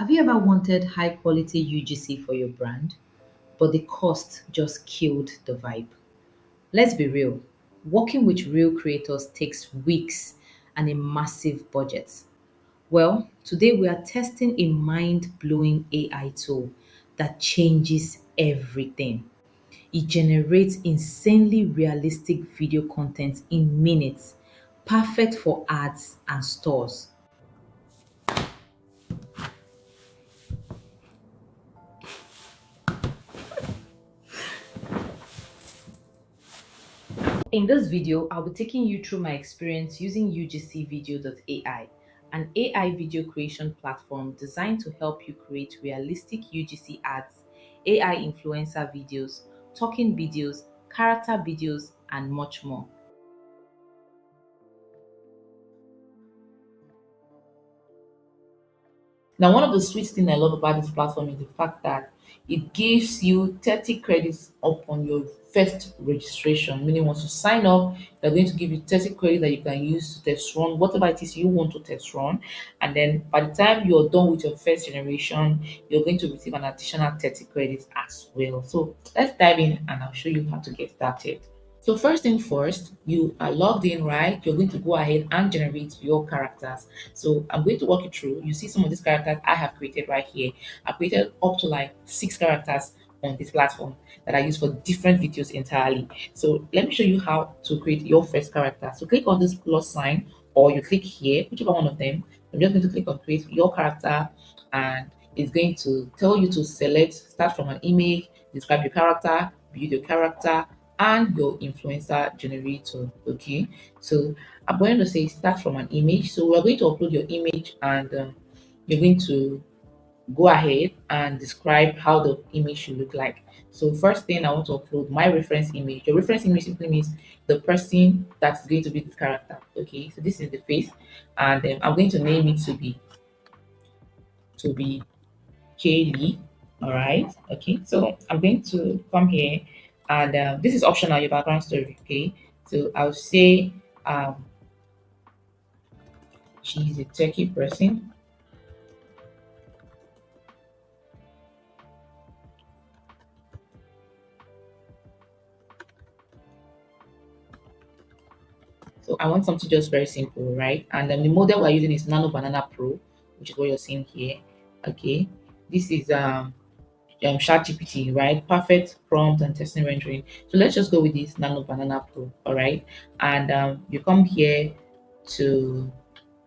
Have you ever wanted high quality UGC for your brand, but the cost just killed the vibe? Let's be real, working with real creators takes weeks and a massive budget. Well, today we are testing a mind blowing AI tool that changes everything. It generates insanely realistic video content in minutes, perfect for ads and stores. In this video, I'll be taking you through my experience using UGCvideo.ai, an AI video creation platform designed to help you create realistic UGC ads, AI influencer videos, talking videos, character videos, and much more. Now, one of the sweet things I love about this platform is the fact that it gives you 30 credits upon your first registration. Meaning, once you sign up, they're going to give you 30 credits that you can use to test run whatever it is you want to test run. And then by the time you're done with your first generation, you're going to receive an additional 30 credits as well. So let's dive in and I'll show you how to get started. So first thing first, you are logged in, right? You're going to go ahead and generate your characters. So I'm going to walk you through. You see some of these characters I have created right here. I created up to like 6 characters on this platform that I use for different videos entirely. So let me show you how to create your first character. So click on this plus sign or you click here, whichever one of them. I'm just going to click on create your character and it's going to tell you to select, start from an image, describe your character, build your character, and your influencer generator. Okay, so I'm going to say start from an image. So we're going to upload your image and you're going to go ahead and describe how the image should look like. So first thing I want to upload my reference image. Your reference image simply means the person that's going to be the character. Okay, so this is the face and I'm going to name it to be Kaylee. All right. Okay. So I'm going to come here, and this is optional. Your background story. Okay. So I'll say she's a techie person. So I want something just very simple, right? And then the model we're using is Nano Banana Pro, which is what you're seeing here. Okay. This is ChatGPT, right? Perfect prompt and testing rendering. So let's just go with this Nano Banana Pro. All right. And you come here to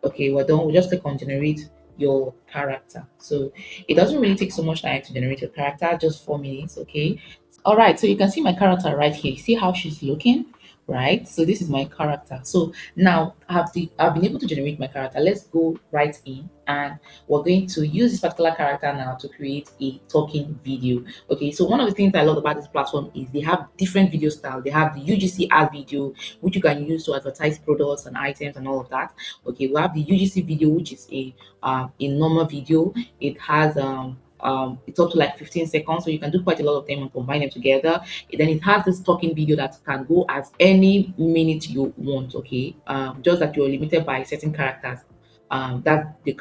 okay, we're done. We'll just click on generate your character. So it doesn't really take so much time to generate your character, just 4 minutes. Okay. All right. So you can see my character right here. See how she's looking, right? So this is my character. So now I've been able to generate my character. Let's go right in and we're going to use this particular character now to create a talking video. Okay. So one of the things I love about this platform is they have different video styles. They have the UGC ad video, which you can use to advertise products and items and all of that. Okay, we have the UGC video, which is a normal video. It has it's up to like 15 seconds, so you can do quite a lot of them and combine them together. Then it has this talking video that can go as any minute you want. Okay, just that you're limited by certain characters. That the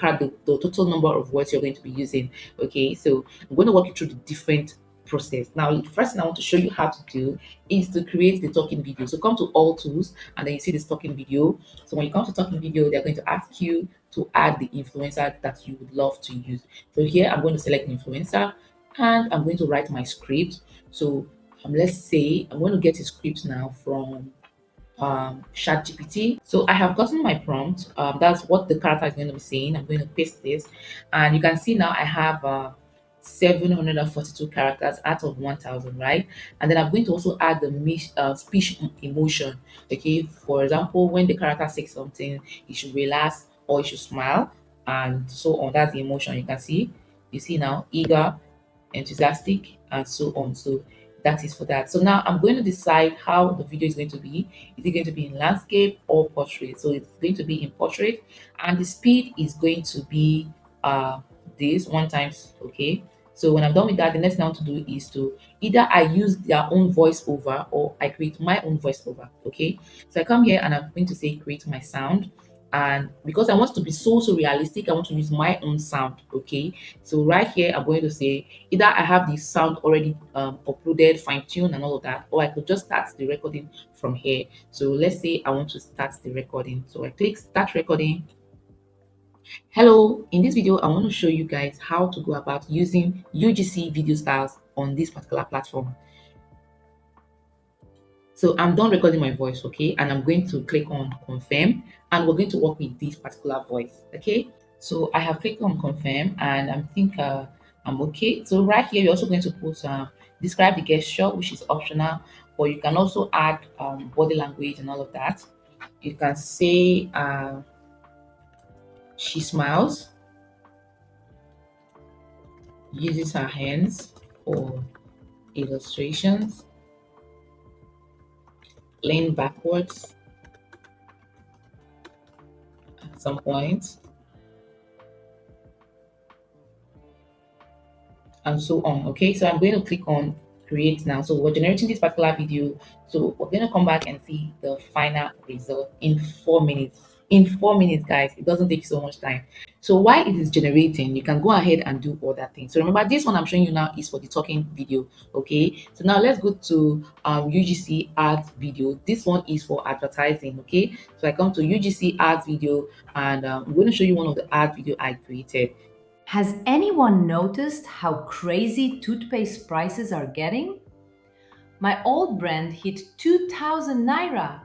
total number of words you're going to be using. Okay, so I'm going to walk you through the different process. Now, the first thing I want to show you how to do is to create the talking video. So come to all tools and then you see this talking video. So when you come to talking video, they're going to ask you to add the influencer that you would love to use. So here I'm going to select influencer and I'm going to write my script. So let's say I'm going to get a script now from ChatGPT. So I have gotten my prompt. That's what the character is going to be saying. I'm going to paste this, and you can see now I have 742 characters out of 1,000, right? And then I'm going to also add the speech emotion. Okay, for example, when the character says something, it should relax or it should smile, and so on. That's the emotion you can see. You see now, eager, enthusiastic, and so on. So that is for that. So now I'm going to decide how the video is going to be. Is it going to be in landscape or portrait? So it's going to be in portrait, and the speed is going to be this one times. Okay. So when I'm done with that, the next thing I want to do is to either I use their own voiceover or I create my own voiceover. Okay. So I come here and I'm going to say create my sound. And because I want to be so realistic, I want to use my own sound. Okay, so right here I'm going to say either I have the sound already uploaded, fine-tuned and all of that, or I could just start the recording from here. So let's say I want to start the recording, so I click start recording. Hello, in this video I want to show you guys how to go about using UGC video styles on this particular platform. So I'm done recording my voice, okay? And I'm going to click on confirm, and we're going to work with this particular voice, okay? So I have clicked on confirm, and I think I'm okay. So right here, you're also going to put describe the gesture, which is optional, but you can also add body language and all of that. You can say she smiles, uses her hands for illustrations, lean backwards at some point, and so on. Okay, so I'm going to click on create now. So we're generating this particular video. So we're going to come back and see the final result in 4 minutes. In 4 minutes, guys, it doesn't take so much time. So while it is generating, you can go ahead and do other things. So remember, this one I'm showing you now is for the talking video. Okay, so now let's go to UGC ads video. This one is for advertising. Okay, so I come to UGC ads video, and I'm going to show you one of the ad video I created. Has anyone noticed how crazy toothpaste prices are getting? My old brand hit 2000 naira,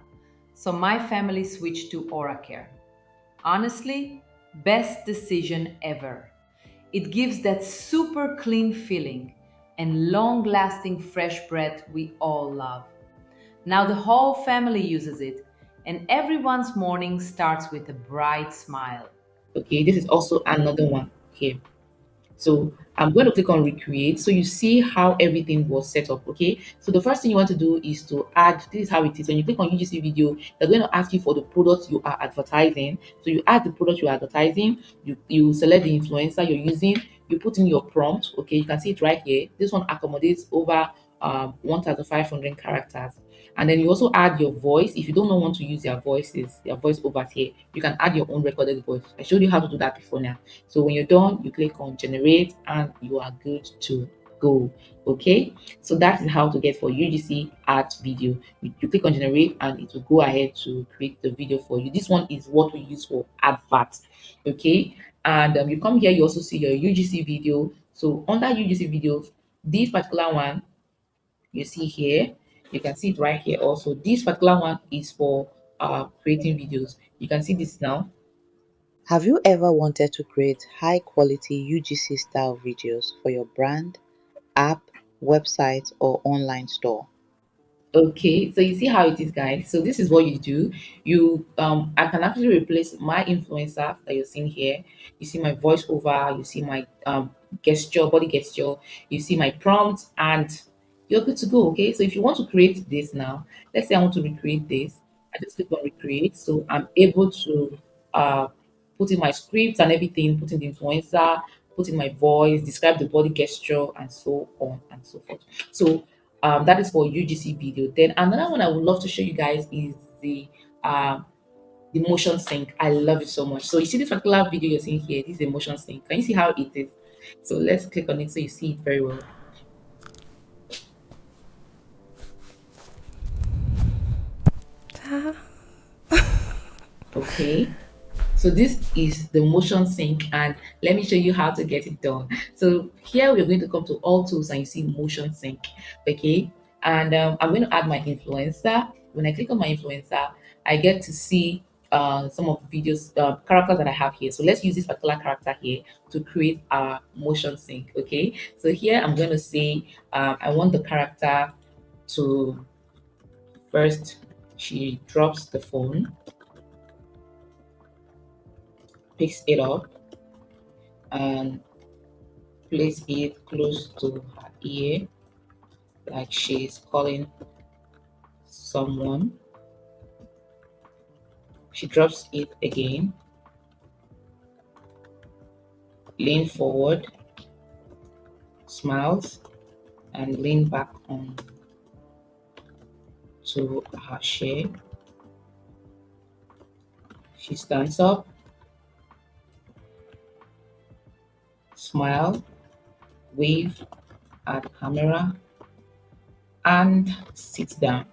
so my family switched to Oracare. Honestly, best decision ever. It gives that super clean feeling and long lasting fresh breath we all love. Now the whole family uses it, and everyone's morning starts with a bright smile. Okay, this is also another one. Okay, so I'm going to click on recreate. So you see how everything was set up. Okay, so the first thing you want to do is to add. This is how it is. When you click on UGC video, they're going to ask you for the product you are advertising. So you add the product you're advertising, you select the influencer you're using, you put in your prompt. Okay, you can see it right here. This one accommodates over 1500 characters. And then you also add your voice. If you don't know want to use their voice over here, you can add your own recorded voice. I showed you how to do that before now. So when you're done, you click on generate and you are good to go. Okay, so that is how to get for UGC art video. You click on generate and it will go ahead to create the video for you. This one is what we use for adverts. Okay, and you come here, you also see your UGC video. So under UGC videos, this particular one you see here, you can see it right here also. This particular one is for creating videos. You can see this now. Have you ever wanted to create high quality UGC style videos for your brand, app, website, or online store? Okay, so you see how it is, guys. So this is what you do. I can actually replace my influencer that you're seeing here. You see my voiceover, you see my gesture, body gesture, you see my prompt, and you're good to go. Okay, so if you want to create this now, let's say I want to recreate this, I just click on recreate. So I'm able to uh put in my scripts and everything, put in the influencer, put in my voice, describe the body gesture, and so on and so forth. So that is for UGC video. Then another one I would love to show you guys is the motion sync. I love it so much. So you see this particular video you're seeing here, this is a motion sync. Can you see how it is? So let's click on it so you see it very well. Okay. So this is the motion sync, and let me show you how to get it done. So here we're going to come to all tools and you see motion sync. Okay, and I'm going to add my influencer. When I click on my influencer, I get to see some of the videos characters that I have here. So let's use this particular character here to create our motion sync. Okay, so here I'm going to say I want the character to first, she drops the phone, picks it up, and place it close to her ear, like she's calling someone. She drops it again, lean forward, smiles, and lean back on to her chair. She stands up, smile, wave at the camera, and sits down.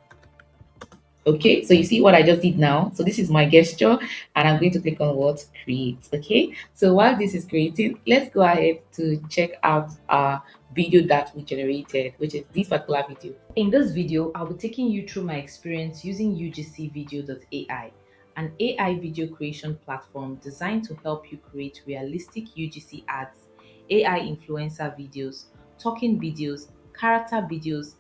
Okay, so you see what I just did now. So this is my gesture, and I'm going to click on what create. Okay, so while this is creating, let's go ahead to check out our video that we generated, which is this particular video. In this video, I'll be taking you through my experience using UGCvideo.ai, an AI video creation platform designed to help you create realistic UGC ads, AI influencer videos, talking videos, character videos.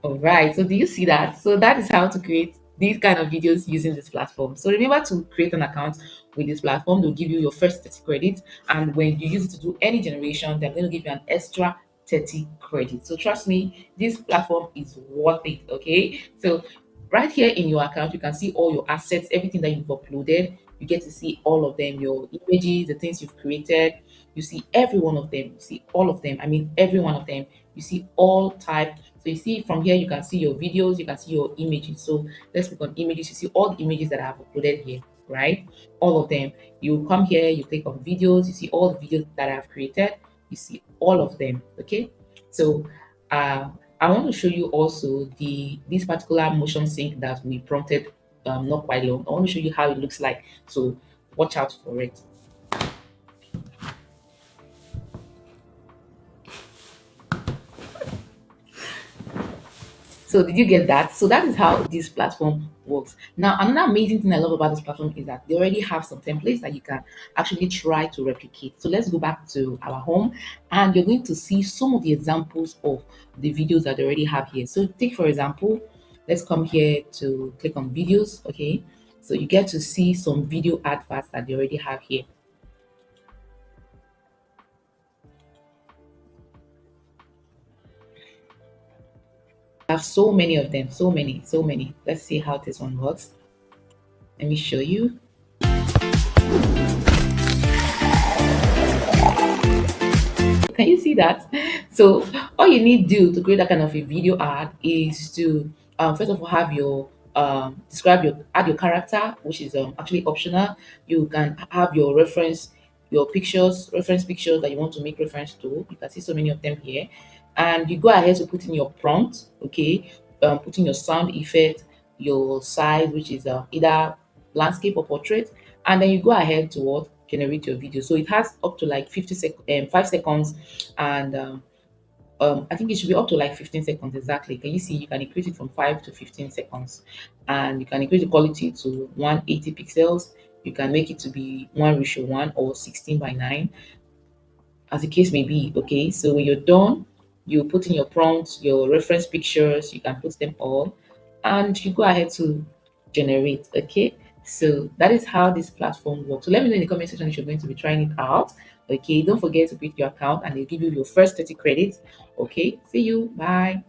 All right. So do you see that? So that is how to create these kind of videos using this platform. So remember to create an account with this platform. They'll give you your first 30 credits. And when you use it to do any generation, they're going to give you an extra 30 credits. So trust me, this platform is worth it. Okay. So right here in your account, you can see all your assets, everything that you've uploaded. You get to see all of them, your images, the things you've created. You see every one of them. You see all of them. I mean, every one of them. You see all type. So you see from here, you can see your videos, you can see your images. So let's click on images. You see all the images that I have uploaded here, right? All of them. You come here, you click on videos, you see all the videos that I've created. You see all of them. Okay. So uh, I want to show you also this particular motion sync that we prompted not quite long. I want to show you how it looks like. So watch out for it. So did you get that? So that is how this platform works. Now, another amazing thing I love about this platform is that they already have some templates that you can actually try to replicate. So let's go back to our home and you're going to see some of the examples of the videos that they already have here. So take for example, let's come here to click on videos. Okay. So you get to see some video adverts that they already have here. I have so many of them, so many, so many. Let's see how this one works. Let me show you. Can you see that? So all you need to do to create that kind of a video ad is to first of all have your describe your add your character, which is actually optional. You can have your reference, your pictures, reference pictures that you want to make reference to. You can see so many of them here, and you go ahead to put in your prompt. Okay, put in your sound effect, your size, which is either landscape or portrait, and then you go ahead to what generate your video. So it has up to like 5 seconds, and I think it should be up to like 15 seconds exactly. Can you see? You can increase it from 5 to 15 seconds, and you can increase the quality to 180 pixels. You can make it to be 1:1 or 16 by 9, as the case may be. Okay, so when you're done, you put in your prompts, your reference pictures, you can put them all, and you go ahead to generate. Okay, so that is how this platform works. So let me know in the comment section if you're going to be trying it out. Okay, don't forget to create your account and they'll give you your first 30 credits. Okay, see you. Bye.